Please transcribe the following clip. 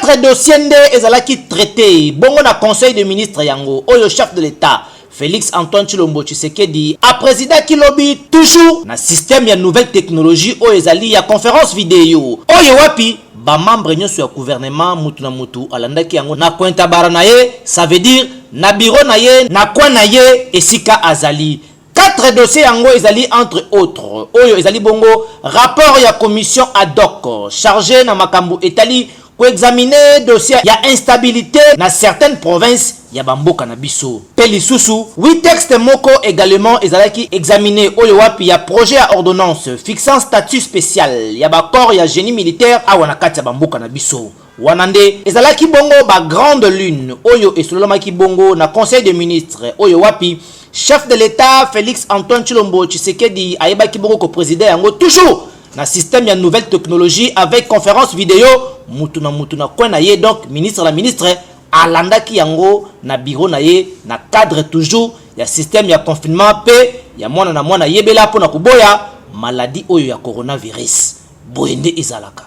4 dossiers nde ezalaki traité bongo na conseil de ministre yango oyo chef de l'état Félix Antoine Tshilombo Tshisekedi a président Kilobi toujours na système ya nouvelle technologie oyo ezali ya conférence vidéo oyo wapi ba membre nyonso ya gouvernement mutu na mutu alandaki yango na kwenta bara na ye, ça veut dire na bureau na ye na kwa na ye esika azali. 4 dossiers yango ezali entre autres oyo ezali bongo rapport ya commission ad hoc chargé na makambo etali ko examiner dossier ya instabilité na certaines provinces ya bamboka na biso. Peli susu 8 textes moko également ezalaki examiner oyo wapi ya projet à ordonnance fixant statut spécial ya ba corps ya génie militaire awa na kati ya bamboka na biso. Wanande ezalaki bongo ba grande lune oyo esolomaki bongo na conseil des ministres oyo wapi chef de l'état Félix Antoine Tshilombo Tshisekedi ayebaki bongo ko président yango toujours na système ya nouvelle technologie avec conférence vidéo mutu na coin na ye. Donc ministre la ministre alandaki yango na bureau na ye na cadre toujours ya système ya confinement pe ya mwana na mwana yebela pona kuboya maladie oyo ya coronavirus boyende ezalaka.